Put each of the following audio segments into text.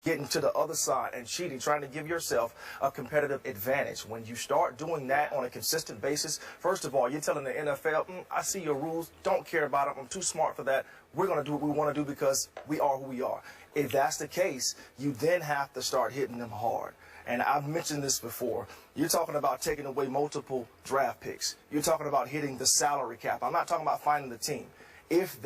getting to the other side and cheating, trying to give yourself a competitive advantage. When you start doing that on a consistent basis, first of all, you're telling the NFL, I see your rules, don't care about them, I'm too smart for that. We're going to do what we want to do because we are who we are. If that's the case, you then have to start hitting them hard. And I've mentioned this before. You're talking about taking away multiple draft picks. You're talking about hitting the salary cap. I'm not talking about finding the team. If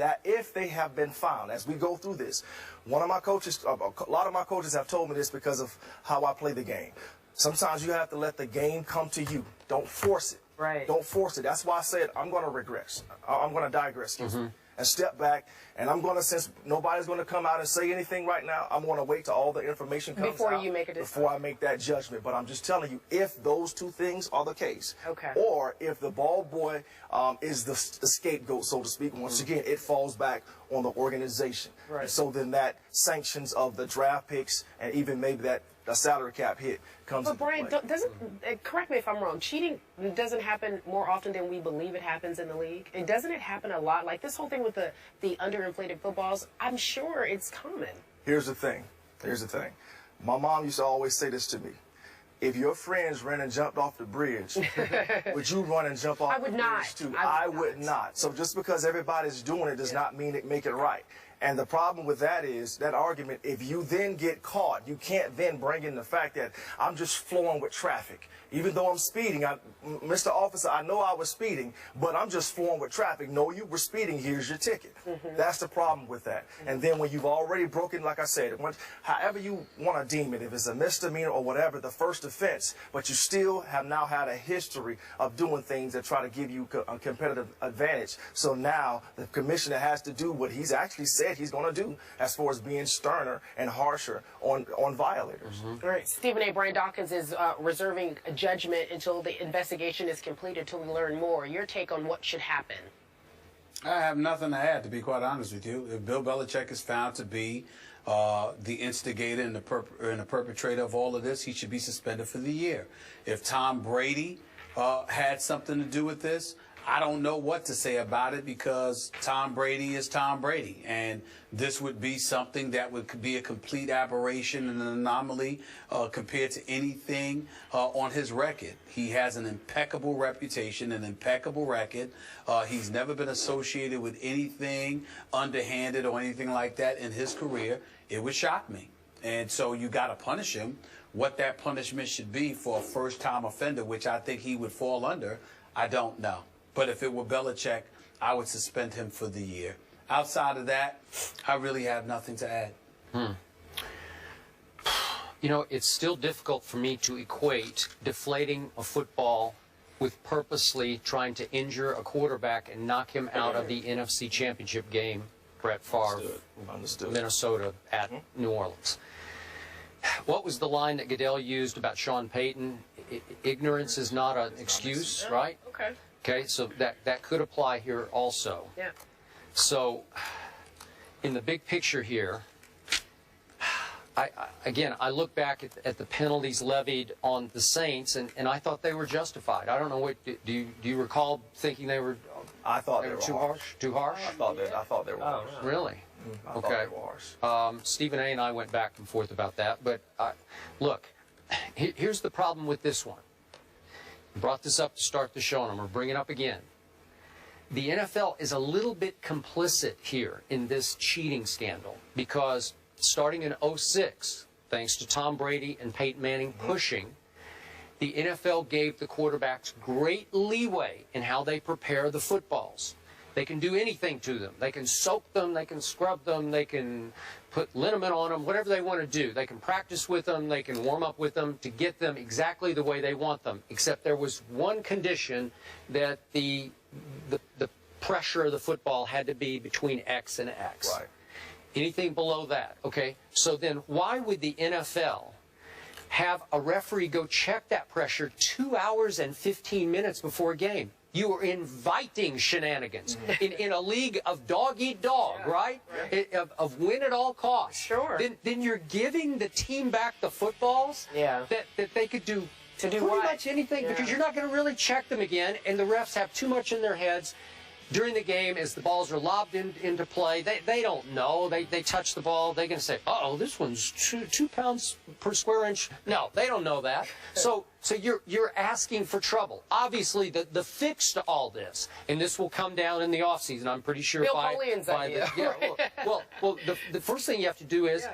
they have been found, as we go through this, one of my coaches, a lot of my coaches have told me this because of how I play the game. Sometimes you have to let the game come to you. Don't force it. Right. Don't force it. That's why I said I'm going to regress. I'm going to digress, excuse me, and step back. And I'm going to, since nobody's going to come out and say anything right now, I'm going to wait till all the information comes before out you make a decision. Before I make that judgment. But I'm just telling you, if those two things are the case, okay, or if the ball boy is the scapegoat, so to speak, once again, it falls back on the organization. Right. And so then that sanctions of the draft picks and even maybe that a salary cap hit comes into play. But Brian, correct me if I'm wrong, cheating doesn't happen more often than we believe it happens in the league? And doesn't it happen a lot? Like this whole thing with the underinflated footballs, I'm sure it's common. Here's the thing. My mom used to always say this to me. If your friends ran and jumped off the bridge, would you run and jump off the bridge too? I would not. So just because everybody's doing it does not mean it make it right. And the problem with that is, that argument, if you then get caught, you can't then bring in the fact that I'm just flowing with traffic. Even though I'm speeding, Mr. Officer, I know I was speeding, but I'm just flowing with traffic. No, you were speeding, here's your ticket. That's the problem with that. And then when you've already broken, like I said, however you want to deem it, if it's a misdemeanor or whatever, the first offense, but you still have now had a history of doing things that try to give you a competitive advantage. So now the commissioner has to do what he's actually said he's going to do as far as being sterner and harsher on violators. All right, Stephen A. Brian Dawkins is reserving judgment until the investigation is completed, until we learn more. Your take on what should happen? I have nothing to add, to be quite honest with you. If Bill Belichick is found to be the instigator and the perpetrator of all of this, he should be suspended for the year. If Tom Brady had something to do with this, I don't know what to say about it, because Tom Brady is Tom Brady, and this would be something that would be a complete aberration and an anomaly compared to anything on his record. He has an impeccable reputation, an impeccable record. He's never been associated with anything underhanded or anything like that in his career. It would shock me. And so you got to punish him. What that punishment should be for a first-time offender, which I think he would fall under, I don't know. But if it were Belichick, I would suspend him for the year. Outside of that, I really have nothing to add. You know, it's still difficult for me to equate deflating a football with purposely trying to injure a quarterback and knock him out of the NFC Championship game, Brett Favre, Minnesota at New Orleans. What was the line that Goodell used about Sean Payton? Ignorance is not an excuse, right? Okay. Okay, so that could apply here also. Yeah. So, in the big picture here, I look back at the penalties levied on the Saints, and I thought they were justified. I don't know what do you recall thinking they were? I thought they were too harsh. Too harsh? I thought they were harsh. Really? I thought they were harsh. Stephen A. and I went back and forth about that, but look, here's the problem with this one. I brought this up to start the show, and I'm going to bring it up again. The NFL is a little bit complicit here in this cheating scandal, because starting in '06, thanks to Tom Brady and Peyton Manning pushing, the NFL gave the quarterbacks great leeway in how they prepare the footballs. They can do anything to them. They can soak them, they can scrub them, they can put liniment on them, whatever they want to do. They can practice with them, they can warm up with them to get them exactly the way they want them. Except there was one condition, that the pressure of the football had to be between X and X. Right. Anything below that, okay? So then why would the NFL have a referee go check that pressure 2 hours and 15 minutes before a game? You are inviting shenanigans in a league of dog-eat-dog, right? Of win at all costs. Sure. Then you're giving the team back the footballs that they could do pretty much anything, because you're not going to really check them again, and the refs have too much in their heads. during the game as the balls are lobbed into play, they don't know. They touch the ball. They're going to say, uh-oh, this one's 2 pounds per square inch. No, they don't know that. So you're asking for trouble. Obviously, the fix to all this, and this will come down in the offseason, I'm pretty sure. The first thing you have to do is,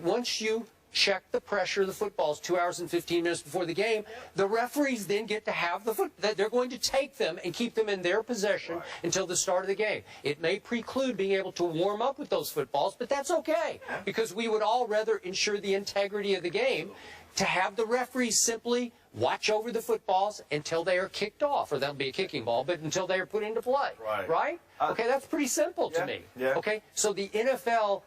once you check the pressure of the footballs 2 hours and 15 minutes before the game, the referees then get to have they're going to take them and keep them in their possession until the start of the game. It may preclude being able to warm up with those footballs, but that's okay, because we would all rather ensure the integrity of the game to have the referees simply watch over the footballs until they are kicked off, or that'll be a kicking ball, but until they are put into play. Right? Okay, that's pretty simple to me. Okay, so the NFL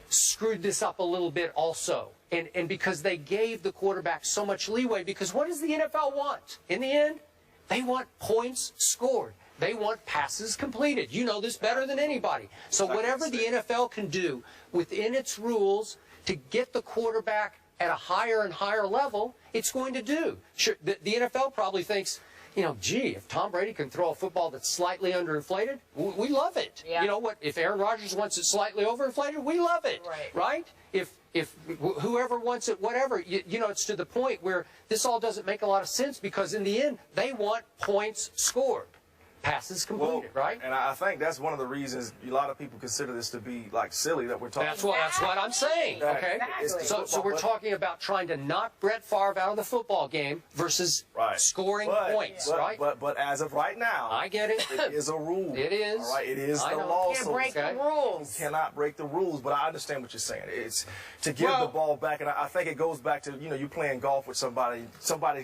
screwed this up a little bit also. And because they gave the quarterback so much leeway, because what does the NFL want? In the end, they want points scored. They want passes completed. You know this better than anybody. So whatever the NFL can do within its rules to get the quarterback at a higher and higher level, it's going to do. Sure, the NFL probably thinks, you know, gee, if Tom Brady can throw a football that's slightly underinflated, we love it. You know what? If Aaron Rodgers wants it slightly overinflated, we love it. Right? If whoever wants it, whatever, you know, it's to the point where this all doesn't make a lot of sense, because in the end, they want points scored. Passes completed, right? And I think that's one of the reasons a lot of people consider this to be like silly that we're talking about. That's what I'm saying. Okay, so we're talking about trying to knock Brett Favre out of the football game versus scoring points, right? But as of right now, I get it. It is a rule. It is. All right, it is the law. You can't break the rules. You cannot break the rules. But I understand what you're saying. It's to give the ball back, and I think it goes back to, you know, you playing golf with somebody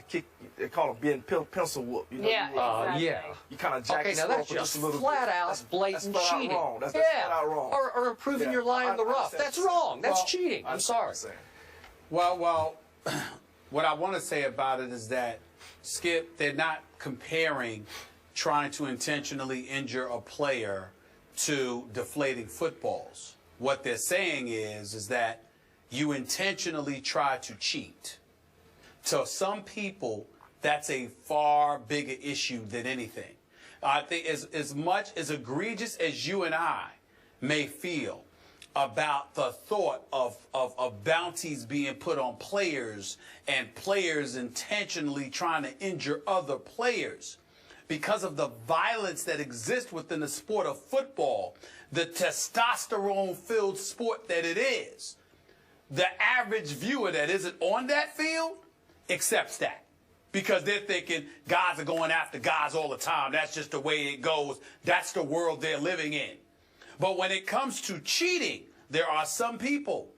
kick. They call them being pencil whoop. You know, you kind of jack now that's just flat out blatant cheating. That's flat out wrong. Or improving your lie in the rough. That's wrong. That's cheating. I'm sorry. Well, what I want to say about it is that, Skip, they're not comparing trying to intentionally injure a player to deflating footballs. What they're saying is that you intentionally try to cheat. To some people, that's a far bigger issue than anything. I think as much as egregious as you and I may feel about the thought of bounties being put on players and players intentionally trying to injure other players, because of the violence that exists within the sport of football, the testosterone-filled sport that it is, the average viewer that isn't on that field accepts that. Because they're thinking guys are going after guys all the time. That's just the way it goes. That's the world they're living in. But when it comes to cheating, there are some people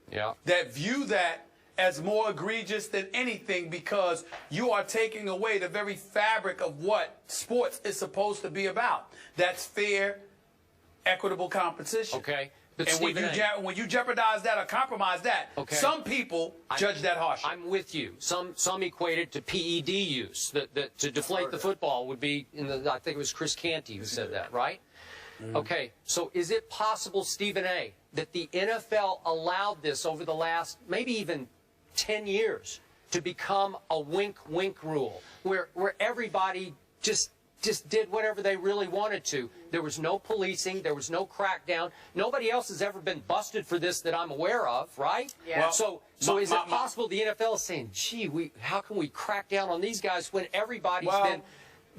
that view that as more egregious than anything, because you are taking away the very fabric of what sports is supposed to be about. That's fair, equitable competition. Okay. But and when you jeopardize that or compromise that, some people judge that harshly. I'm with you. Some equate it to PED use. To deflate the football would be, I think it was Chris Canty who said that, right? Okay, so is it possible, Stephen A., that the NFL allowed this over the last maybe even 10 years to become a wink-wink rule, where everybody just did whatever they really wanted to? There was no policing. There was no crackdown. Nobody else has ever been busted for this that I'm aware of, right? Yeah. Well, so is it possible the NFL is saying, gee, how can we crack down on these guys when everybody's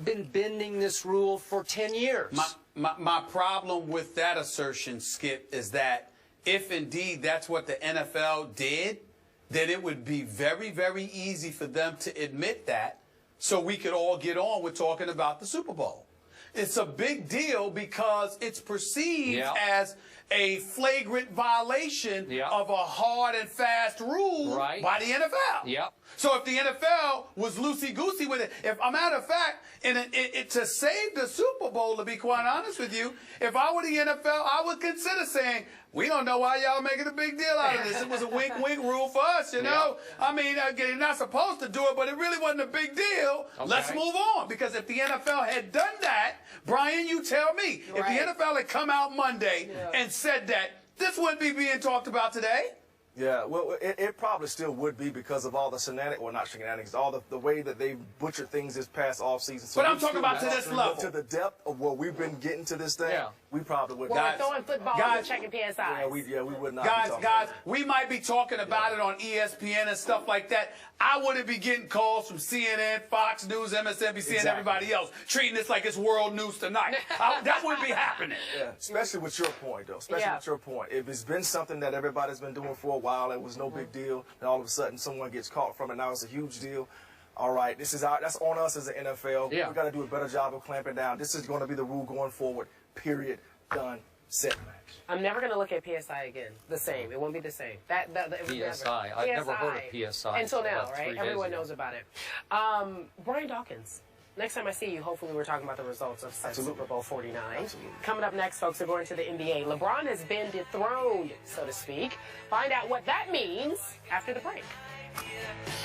been bending this rule for 10 years? My problem with that assertion, Skip, is that if indeed that's what the NFL did, then it would be very, very easy for them to admit that, so we could all get on with talking about the Super Bowl. It's a big deal because it's perceived as a flagrant violation of a hard and fast rule by the NFL. So if the NFL was loosey-goosey with it, if a matter of fact, to save the Super Bowl, to be quite honest with you, if I were the NFL, I would consider saying, we don't know why y'all making a big deal out of this. It was a wink-wink rule for us, you know? I mean, you're not supposed to do it, but it really wasn't a big deal. Let's move on. Because if the NFL had done that, Brian, you tell me, if the NFL had come out Monday and said that, this wouldn't be being talked about today. Yeah, well, it probably still would be because of all the shenanigans, well, not shenanigans, all the way that they've butchered things this past offseason. So but I'm talking about to this level. To the depth of what we've been getting to this thing, we probably would. Well, we're throwing footballs and checking PSI. Yeah, we would not. Guys, we might be talking about it on ESPN and stuff like that. I wouldn't be getting calls from CNN, Fox News, MSNBC, and everybody else treating this like it's world news tonight. That wouldn't be happening. Yeah, especially with your point, though. Especially with your point. If it's been something that everybody's been doing for a while, it was no big deal, and all of a sudden someone gets caught from it, now it's a huge deal. All right, that's on us as the NFL. Yeah. We got to do a better job of clamping down. This is going to be the rule going forward. Period. Done. Set. Match. I'm never going to look at PSI again. The same. It won't be the same. PSI. I've never heard of PSI until now, right? Everyone knows about it. Brian Dawkins. Next time I see you, hopefully we're talking about the results of Super Bowl 49. Absolutely. Coming up next, folks, we're going to the NBA. LeBron has been dethroned, so to speak. Find out what that means after the break.